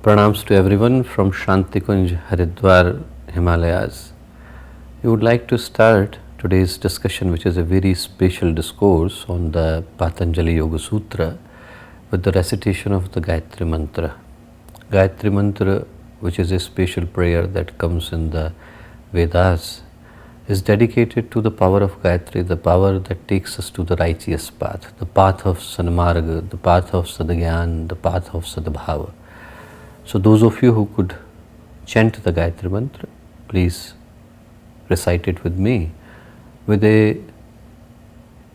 Pranams to everyone from Shantikunj, Haridwar, Himalayas. We would like to start today's discussion, which is a very special discourse on the Patanjali Yoga Sutra, with the recitation of the Gayatri Mantra. Gayatri Mantra, which is a special prayer that comes in the Vedas, is dedicated to the power of Gayatri, the power that takes us to the righteous path, the path of Sanmarga, the path of Sadgyan, the path of Sadbhava. So those of you who could chant the Gayatri Mantra, please recite it with me with a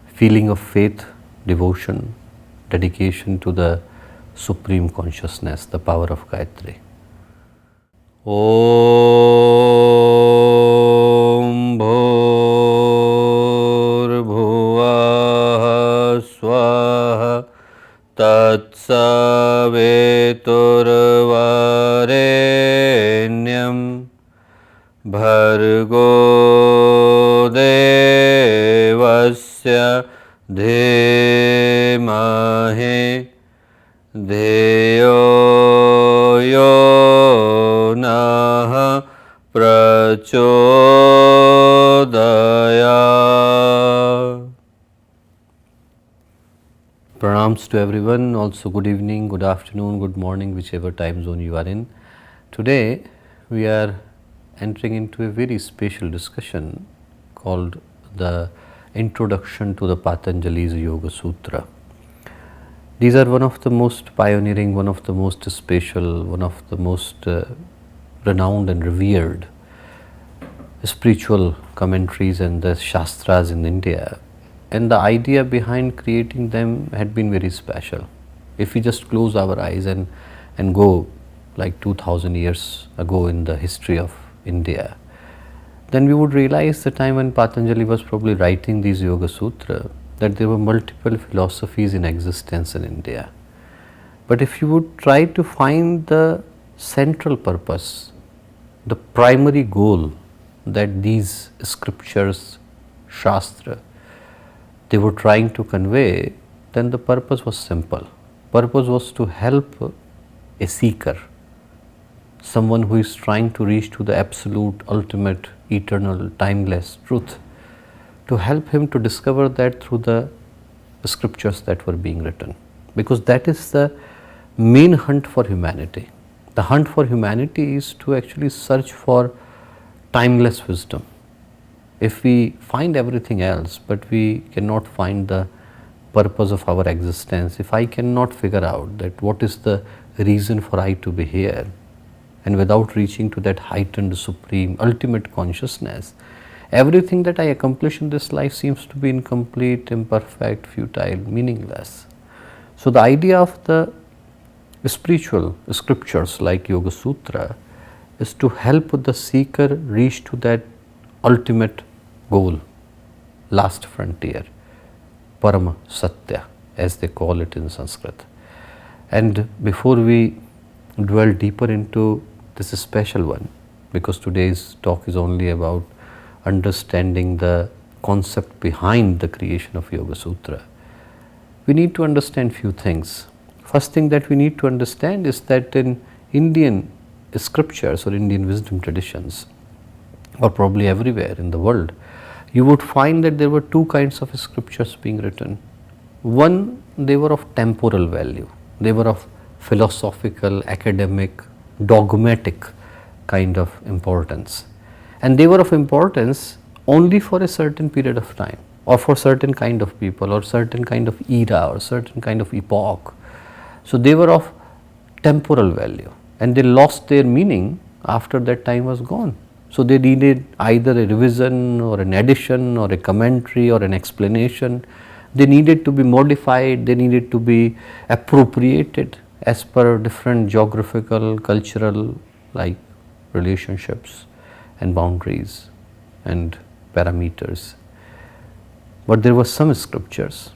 feeling of faith, devotion, dedication to the Supreme Consciousness, the power of Gayatri. Om Bhur Bhuvah Swaha Tatsaveturvarenyam Bhargo Devasya Dhimahi Dheyo Yonah Prachodaya. Pranams to everyone, also good evening, good afternoon, good morning, whichever time zone you are in. Today we are entering into a very special discussion called the Introduction to the Patanjali's Yoga Sutra. These are one of the most pioneering, one of the most special, one of the most renowned and revered spiritual commentaries and the Shastras in India. And the idea behind creating them had been very special. If we just close our eyes and go like 2000 years ago in the history of India, then we would realize the time when Patanjali was probably writing these Yoga Sutra, that there were multiple philosophies in existence in India. But if you would try to find the central purpose, the primary goal that these scriptures, Shastra, they were trying to convey, then the purpose was simple. Purpose was to help a seeker, someone who is trying to reach to the absolute, ultimate, eternal, timeless truth, to help him to discover that through the scriptures that were being written. Because that is the main hunt for humanity. The hunt for humanity is to actually search for timeless wisdom. If we find everything else, but we cannot find the purpose of our existence, if I cannot figure out that what is the reason for I to be here, and without reaching to that heightened, supreme, ultimate consciousness, everything that I accomplish in this life seems to be incomplete, imperfect, futile, meaningless. So the idea of the spiritual scriptures like Yoga Sutra is to help the seeker reach to that ultimate goal, last frontier, Parama Satya, as they call it in Sanskrit. And before we dwell deeper into this special one, because today's talk is only about understanding the concept behind the creation of Yoga Sutra, we need to understand few things. First thing that we need to understand is that in Indian scriptures or Indian wisdom traditions, or probably everywhere in the world, you would find that there were two kinds of scriptures being written. One, they were of temporal value. They were of philosophical, academic, dogmatic kind of importance. And they were of importance only for a certain period of time, or for certain kind of people, or certain kind of era, or certain kind of epoch. So they were of temporal value, and they lost their meaning after that time was gone. So they needed either a revision or an addition or a commentary or an explanation. They needed to be modified, they needed to be appropriated as per different geographical, cultural like relationships and boundaries and parameters. But there were some scriptures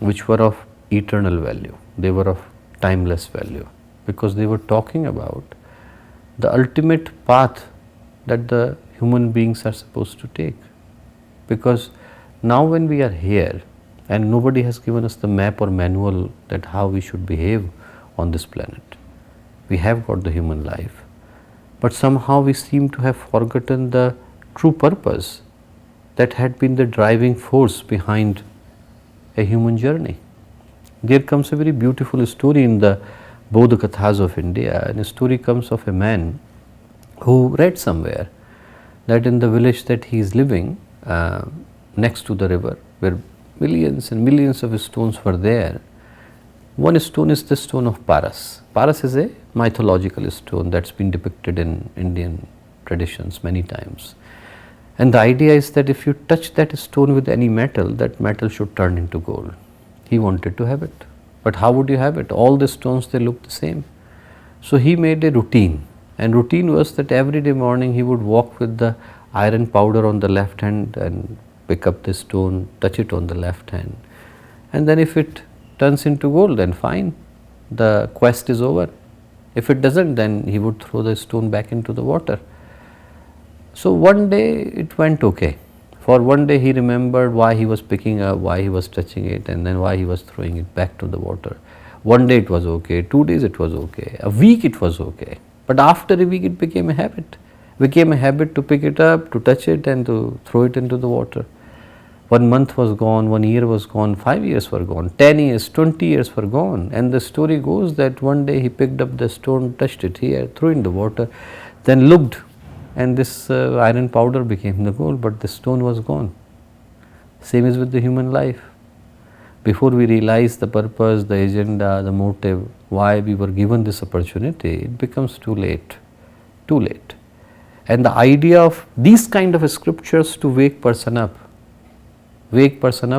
which were of eternal value, they were of timeless value, because they were talking about the ultimate path that the human beings are supposed to take. Because now when we are here and nobody has given us the map or manual that how we should behave on this planet, we have got the human life, but somehow we seem to have forgotten the true purpose that had been the driving force behind a human journey. There comes a very beautiful story in the Bodh Kathas of India, and a story comes of a man who read somewhere that in the village that he is living next to the river, where millions and millions of stones were there, one stone is the stone of Paras. Paras is a mythological stone that's been depicted in Indian traditions many times. And the idea is that if you touch that stone with any metal, that metal should turn into gold. He wanted to have it. But how would you have it? All the stones, they look the same. So he made a routine, and routine was that every day morning he would walk with the iron powder on the left hand and pick up the stone, touch it on the left hand, and then if it turns into gold, then fine, the quest is over. If it doesn't, then he would throw the stone back into the water. So one day it went okay. For one day he remembered why he was picking up, why he was touching it, and then why he was throwing it back to the water. One day it was okay, 2 days it was okay, a week it was okay. But after a week it became a habit. Became a habit to pick it up, to touch it and to throw it into the water. 1 month was gone, 1 year was gone, 5 years were gone, 10 years, 20 years were gone. And the story goes that one day he picked up the stone, touched it here, threw it in the water, then looked, and this iron powder became the gold, but the stone was gone. Same is with the human life. Before we realize the purpose, the agenda, the motive, why we were given this opportunity, it becomes too late, too late. And the idea of these kind of scriptures to wake person up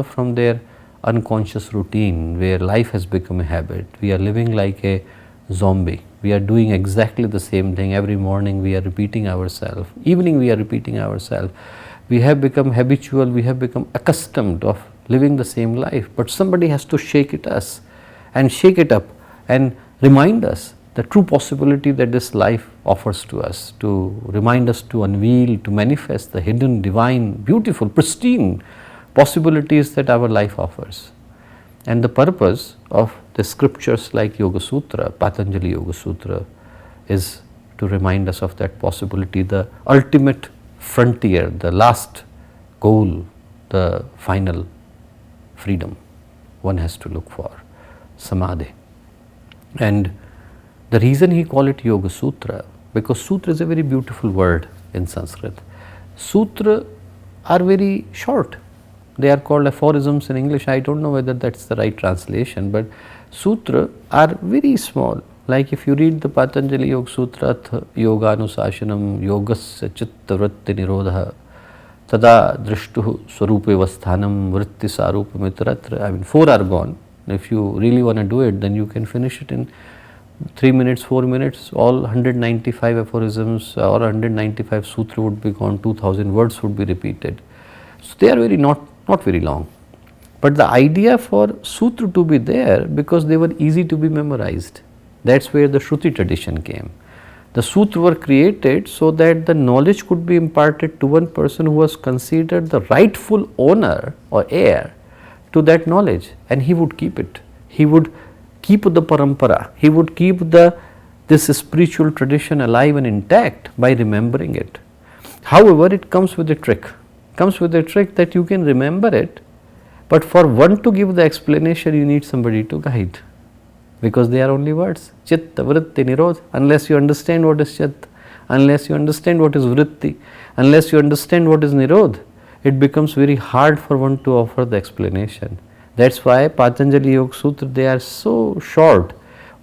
from their unconscious routine where life has become a habit. We are living like a zombie. We are doing exactly the same thing. Every morning we are repeating ourselves. Evening we are repeating ourselves. We have become habitual, we have become accustomed of living the same life. But somebody has to shake it up and remind us the true possibility that this life offers to us, to remind us to unveil, to manifest the hidden, divine, beautiful, pristine possibilities that our life offers. And the purpose of the scriptures like Yoga Sutra, Patanjali Yoga Sutra, is to remind us of that possibility, the ultimate frontier, the last goal, the final freedom one has to look for, samadhi. And the reason he call it Yoga Sutra, because Sutra is a very beautiful word in Sanskrit. Sutra are very short. They are called aphorisms in English. I don't know whether that's the right translation, but sutra are very small. Like if you read the Patanjali Yog Sutra, Yoga Anushasanam, Yogasya Chitta Vritti Nirodha, Tada Drishtuh Swarupe Vasthanam, Vritti Sarupa Mitratra. I mean, 4 are gone. If you really want to do it, then you can finish it in 3 minutes, 4 minutes. All 195 aphorisms or 195 sutra would be gone, 2000 words would be repeated. So they are very not very long. But the idea for sutra to be there, because they were easy to be memorized. That's where the Shruti tradition came. The sutra were created so that the knowledge could be imparted to one person who was considered the rightful owner or heir to that knowledge, and he would keep it. He would keep the parampara. He would keep this spiritual tradition alive and intact by remembering it. However, it comes with a trick. Comes with a trick that you can remember it, but for one to give the explanation, you need somebody to guide, because they are only words. Chitta, vritti, nirodha. Unless you understand what is chitta, unless you understand what is vritti, unless you understand what is nirodha, it becomes very hard for one to offer the explanation. That's why Patanjali Yog Sutra, they are so short.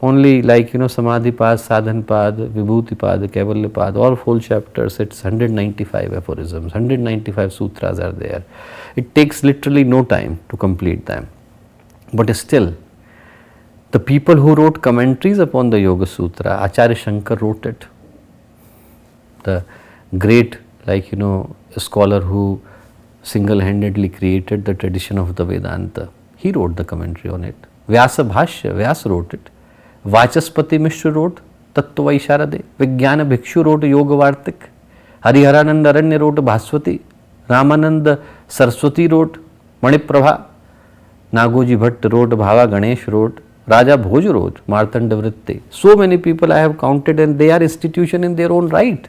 Only like Samadhi Pad, Sadhan Pad, Vibhuti Pad, Kaivalya Pad, all full chapters, it's 195 aphorisms, 195 sutras are there. It takes literally no time to complete them. But still, the people who wrote commentaries upon the Yoga Sutra, Acharya Shankar wrote it. The great scholar who single-handedly created the tradition of the Vedanta, he wrote the commentary on it. Vyāsa Bhashya, Vyāsa wrote it. Vachaspati Mishra wrote Tattva Vaisharade. Vijnana Bhikshu wrote Yoga Vartik. Hariharananda Aranya wrote Bhaswati. Ramananda Saraswati wrote Maniprabha. Nagoji Bhatt wrote Bhava. Ganesh wrote Raja Bhoj wrote, Martanda Vritti. So many people I have counted, and they are institution in their own right.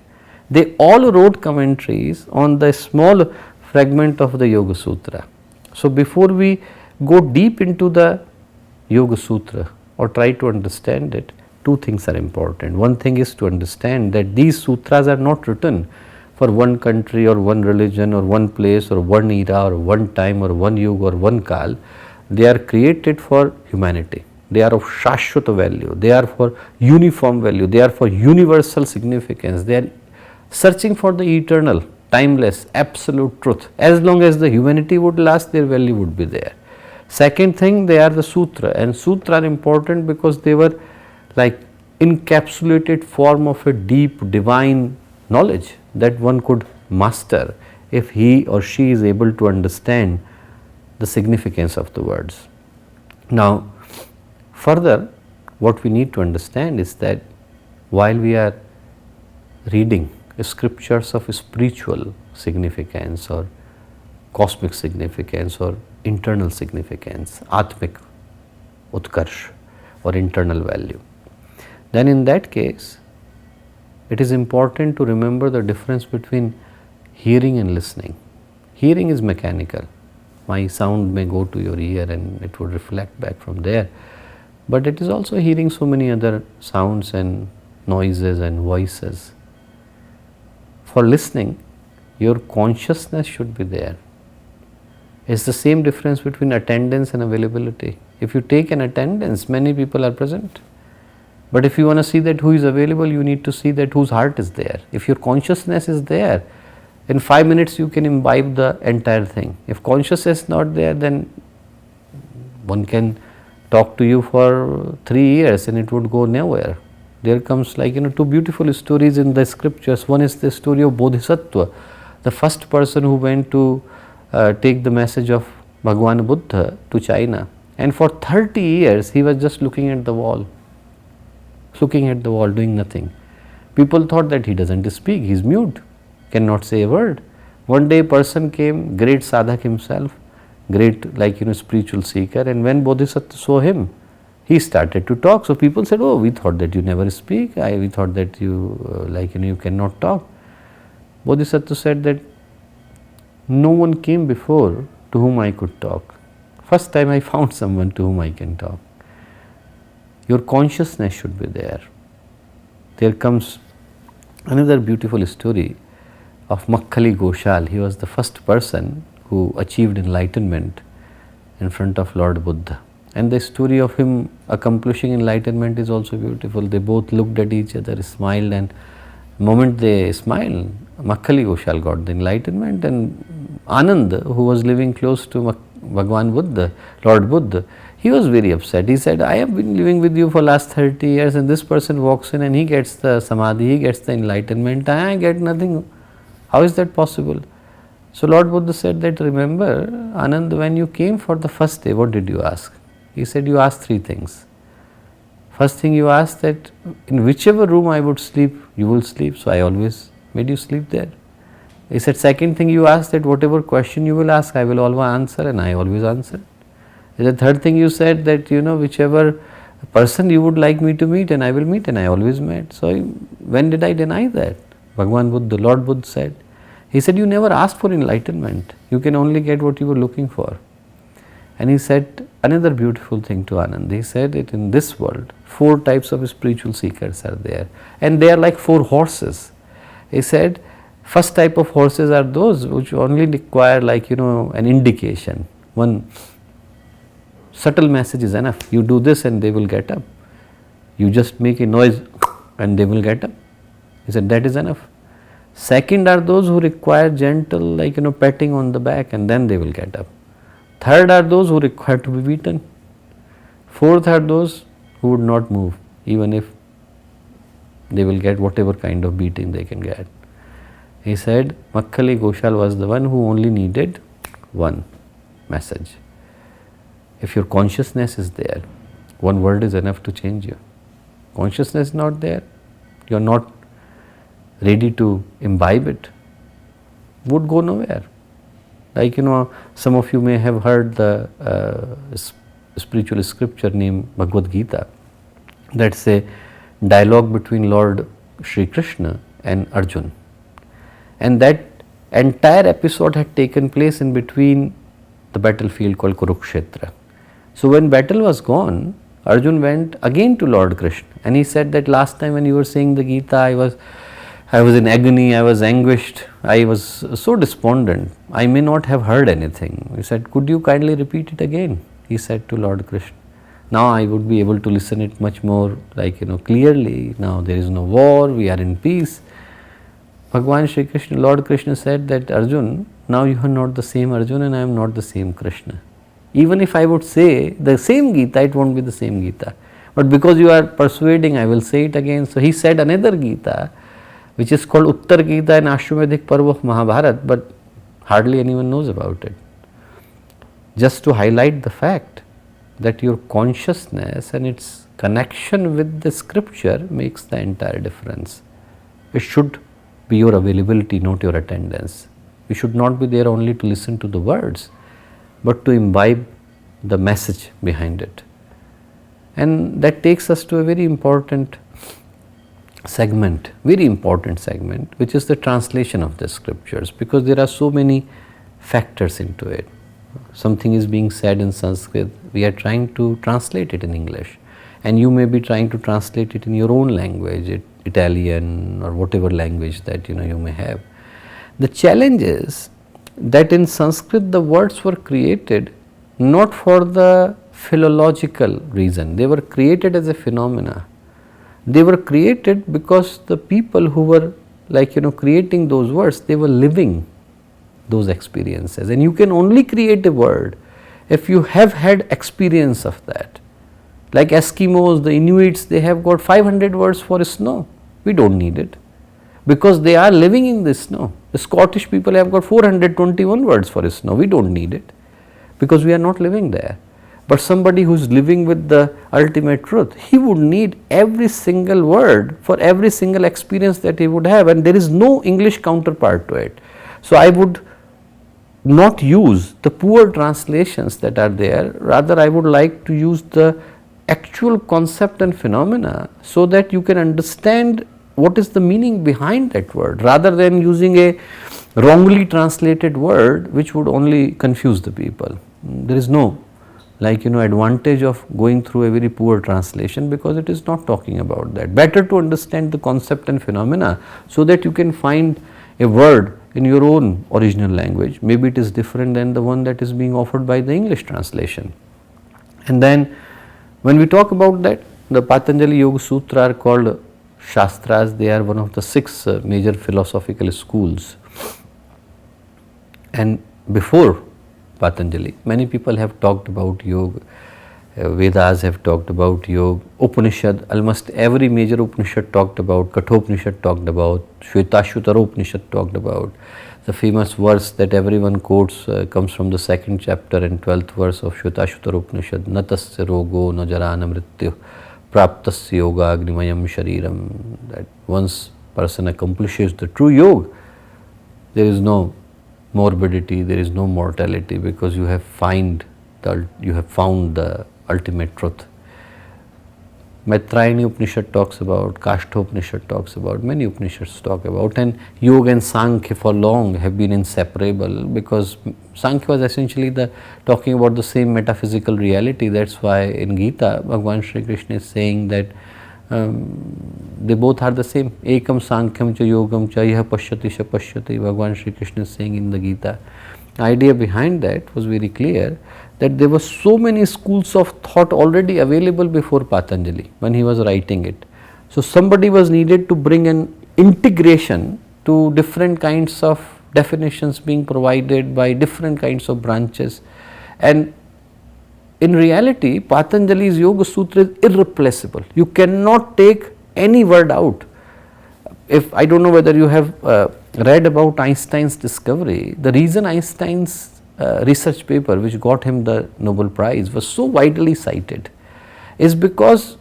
They all wrote commentaries on the small fragment of the Yoga Sutra. So before we go deep into the Yoga Sutra or try to understand it, two things are important. One thing is to understand that these sutras are not written for one country or one religion or one place or one era or one time or one yuga or one kal. They are created for humanity. They are of shashwata value. They are for uniform value. They are for universal significance. They are searching for the eternal, timeless, absolute truth. As long as the humanity would last, their value would be there. Second thing, they are the sutra, and sutra are important because they were like encapsulated form of a deep divine knowledge that one could master if he or she is able to understand the significance of the words. Now, further, what we need to understand is that while we are reading scriptures of spiritual significance or cosmic significance or internal significance, atmik utkarsh or internal value, then in that case it is important to remember the difference between hearing and listening. Hearing is mechanical. My sound may go to your ear and it would reflect back from there, but it is also hearing so many other sounds and noises and voices. For listening, your consciousness should be there. It's the same difference between attendance and availability. If you take an attendance, many people are present. But if you want to see that who is available, you need to see that whose heart is there. If your consciousness is there, in 5 minutes you can imbibe the entire thing. If consciousness is not there, then one can talk to you for 3 years and it would go nowhere. There comes two beautiful stories in the scriptures. One is the story of Bodhisattva, the first person who went to take the message of Bhagwan Buddha to China, and for 30 years he was just looking at the wall, doing nothing. People thought that he doesn't speak, he is mute, cannot say a word. One day a person came, great sadhak himself, great spiritual seeker, and when Bodhisattva saw him, he started to talk. So people said, oh, we thought that you never speak, we thought that you you cannot talk. Bodhisattva said that no one came before to whom I could talk. First time I found someone to whom I can talk. Your consciousness should be there. There comes another beautiful story of Makkali Ghoshal. He was the first person who achieved enlightenment in front of Lord Buddha. And the story of him accomplishing enlightenment is also beautiful. They both looked at each other, smiled, and the moment they smiled, Makkali Ghoshal got the enlightenment, and Anand, who was living close to Bhagwan Buddha, Lord Buddha, he was very upset. He said, I have been living with you for last 30 years and this person walks in and he gets the samadhi, he gets the enlightenment, I get nothing. How is that possible? So Lord Buddha said that, remember, Anand, when you came for the first day, what did you ask? He said, you asked 3 things. First thing you asked that in whichever room I would sleep, you will sleep, so I always made you sleep there. He said, second thing you asked that whatever question you will ask, I will always answer, and I always answer. The third thing you said that whichever person you would like me to meet, and I will meet, and I always met. So when did I deny that? Bhagwan Buddha, Lord Buddha said. He said, you never asked for enlightenment. You can only get what you were looking for. And he said another beautiful thing to Anand. He said that in this world, 4 types of spiritual seekers are there, and they are like 4 horses. He said, first type of horses are those which only require an indication. One subtle message is enough. You do this and they will get up. You just make a noise and they will get up. He said that is enough. Second are those who require gentle petting on the back, and then they will get up. Third are those who require to be beaten. Fourth are those who would not move even if they will get whatever kind of beating they can get. He said Makkali Ghoshal was the one who only needed one message. If your consciousness is there, one word is enough to change you. Consciousness is not there, you are not ready to imbibe it, would go nowhere. Some of you may have heard the spiritual scripture named Bhagavad Gita. That's a dialogue between Lord Shri Krishna and Arjun. And that entire episode had taken place in between the battlefield called Kurukshetra. So when battle was gone, Arjun went again to Lord Krishna and he said that last time when you were saying the Gita, I was in agony, I was anguished, I was so despondent, I may not have heard anything. He said, could you kindly repeat it again? He said to Lord Krishna. Now I would be able to listen it much more clearly. Now there is no war, we are in peace. Bhagwan Shri Krishna, Lord Krishna said that Arjun, now you are not the same Arjun and I am not the same Krishna. Even if I would say the same Gita, it won't be the same Gita. But because you are persuading, I will say it again. So he said another Gita, which is called Uttar Gita and Ashwamedhik Parva of Mahabharat, but hardly anyone knows about it. Just to highlight the fact that your consciousness and its connection with the scripture makes the entire difference. It should be your availability, not your attendance. You should not be there only to listen to the words, but to imbibe the message behind it. And that takes us to a very important segment, which is the translation of the scriptures, because there are so many factors into it. Something is being said in Sanskrit, we are trying to translate it in English, and you may be trying to translate it in your own language, Italian or whatever language that you may have. The challenge is that in Sanskrit the words were created not for the philological reason, they were created as a phenomena. They were created because the people who were creating those words, they were living those experiences, and you can only create a word if you have had experience of that. Like Eskimos, the Inuits, they have got 500 words for snow. We don't need it because they are living in the snow. The Scottish people have got 421 words for snow. We don't need it because we are not living there. But somebody who is living with the ultimate truth, he would need every single word for every single experience that he would have, and there is no English counterpart to it. So I would not use the poor translations that are there, rather I would like to use the actual concept and phenomena so that you can understand what is the meaning behind that word, rather than using a wrongly translated word which would only confuse the people. There is no advantage of going through a very poor translation because it is not talking about that. Better to understand the concept and phenomena so that you can find a word in your own original language. Maybe it is different than the one that is being offered by the English translation. And then when we talk about that, the Patanjali Yog Sutra are called Shastras. They are one of the 6 major philosophical schools. And before Patanjali, many people have talked about yoga, Vedas have talked about yoga, Upanishad, almost every major Upanishad talked about, Kathopanishad talked about, Shvetashvatara Upanishad talked about. The famous verse that everyone quotes comes from the 2nd chapter and 12th verse of Shvetashvatara Upanishad, Natasya rogo na jarana mrityu praptasya yoga agnimayam shariram. That once person accomplishes the true yoga, there is no morbidity, there is no mortality, because you have found the ultimate truth. Maitrayani Upanishad talks about, Kashta Upanishad talks about, many Upanishads talk about, and Yoga and Sankhya for long have been inseparable, because Sankhya was essentially talking about the same metaphysical reality. That's why in Gita, Bhagwan Shri Krishna is saying that they both are the same. Ekam Sankhyam cha Yogam cha yah pashyati sha pashyati, Bhagwan Shri Krishna is saying in the Gita. The idea behind that was very clear, that there were so many schools of thought already available before Patanjali when he was writing it. So somebody was needed to bring an integration to different kinds of definitions being provided by different kinds of branches, and in reality Patanjali's Yoga Sutra is irreplaceable. You cannot take any word out. If I don't know whether you have read about Einstein's discovery, the reason Einstein's research paper which got him the Nobel Prize was so widely cited is because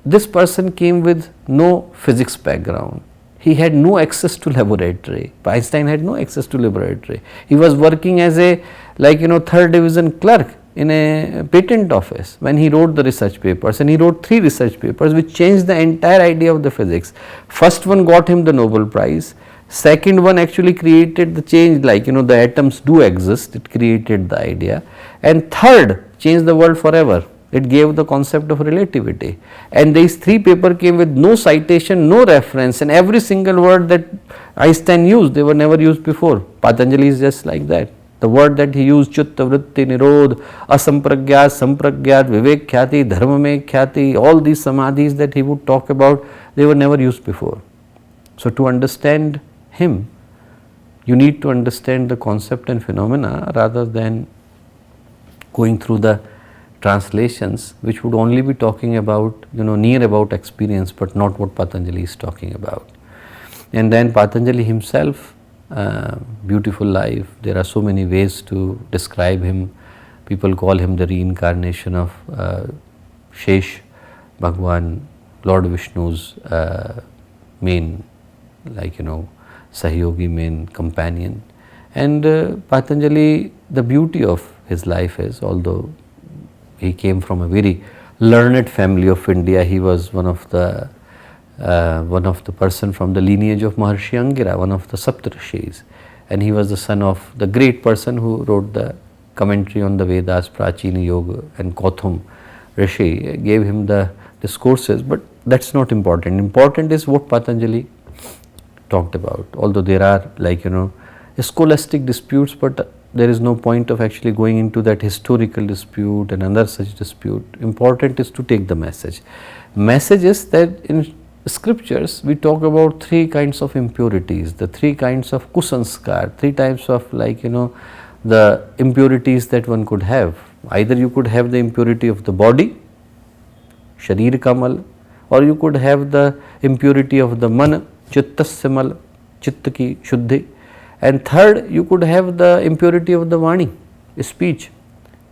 this person came with no physics background. He had no access to laboratory. Einstein had no access to laboratory. He was working as a 3rd division clerk in a patent office when he wrote the research papers, and he wrote 3 research papers which changed the entire idea of the physics. First one got him the Nobel Prize, second one actually created the change, like the atoms do exist, it created the idea, and third changed the world forever. It gave the concept of relativity, and these 3 papers came with no citation, no reference, and every single word that Einstein used, they were never used before. Patanjali is just like that. The word that he used, chitta, vritti, nirodh, asampragyat, sampragyat, vivek khyati, dharma me khyati, all these samadhis that he would talk about, they were never used before. So to understand him, you need to understand the concept and phenomena rather than going through the translations which would only be talking about, near about experience, but not what Patanjali is talking about. And then Patanjali himself, beautiful life, there are so many ways to describe him. People call him the reincarnation of Shesh, Bhagwan, Lord Vishnu's main, Sahyogi, main companion. And Patanjali, the beauty of his life is, although he came from a very learned family of India, he was one of the person from the lineage of Maharshi Angira, one of the Saptarshis, and he was the son of the great person who wrote the commentary on the Vedas, Prachina Yoga, and Kauthum Rishi gave him the discourses, but that's not important. Important is what Patanjali talked about. Although there are scholastic disputes, but there is no point of actually going into that historical dispute and another such dispute. Important is to take the message. Message is that in scriptures we talk about 3 kinds of impurities, the 3 kinds of kusanskar, 3 types of the impurities that one could have. Either you could have the impurity of the body, sharir kamal, or you could have the impurity of the man, chittasya mal, chitta ki shuddhi, and third you could have the impurity of the vani, speech.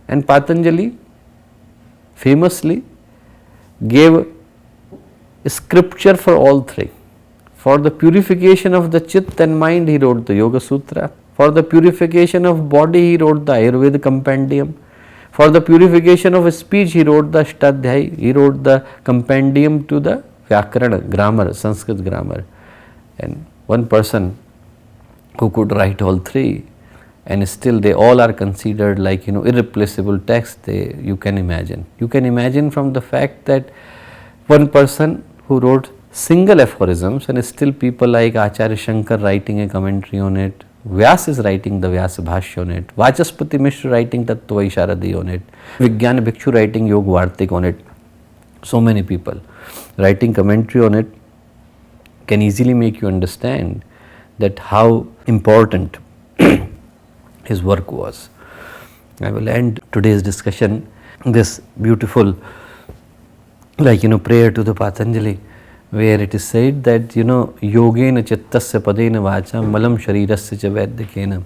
And Patanjali famously gave scripture for all 3. For the purification of the chit and mind, he wrote the Yoga Sutra. For the purification of body, he wrote the Ayurveda compendium. For the purification of speech, he wrote the Ashtadhyayi, he wrote the compendium to the Vyakarana, grammar, Sanskrit grammar. And one person who could write all 3, and still they all are considered irreplaceable texts, you can imagine. You can imagine from the fact that one person who wrote single aphorisms, and still people like Acharya Shankar writing a commentary on it, Vyasa is writing the Vyasa Bhashya on it, Vachaspati Mishra writing Tattva Isharadi on it, Vijnana Bhikshu writing Yog Vartik on it. So many people writing commentary on it can easily make you understand that how important his work was. I will end today's discussion, this beautiful prayer to the Patanjali, where it is said that yogena chittasya padena vacha malam sharirasya cha vaidikena,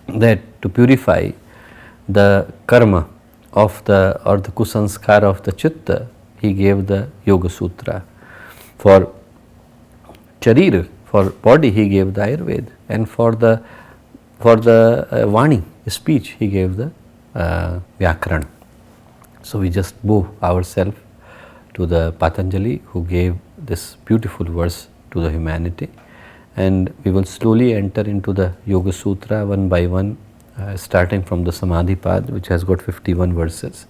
that to purify the karma of the kusanskara of the chitta, he gave the Yoga Sutra. For sharir, for body, he gave the Ayurveda, and for the vani, speech, he gave the Vyakarana. So we just bow ourselves to the Patanjali who gave this beautiful verse to the humanity, and we will slowly enter into the Yoga Sutra one by one, starting from the Samadhi path, which has got 51 verses,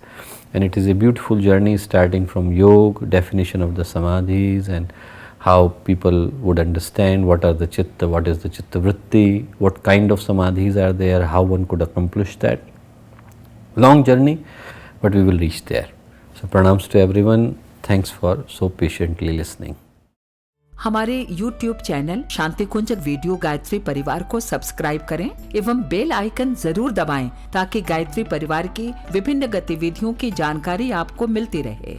and it is a beautiful journey starting from yoga, definition of the samadhis, and how people would understand what are the chitta, what is the chitta vritti, what kind of samadhis are there, how one could accomplish that. Long journey, but we will reach there. So pranams to everyone. Thanks for so patiently listening. हमारे YouTube channel Shantikunj video Gayatri परिवार को subscribe करें एवं bell icon जरूर दबाएं ताकि गायत्री परिवार की विभिन्न गतिविधियों की जानकारी आपको मिलती रहे।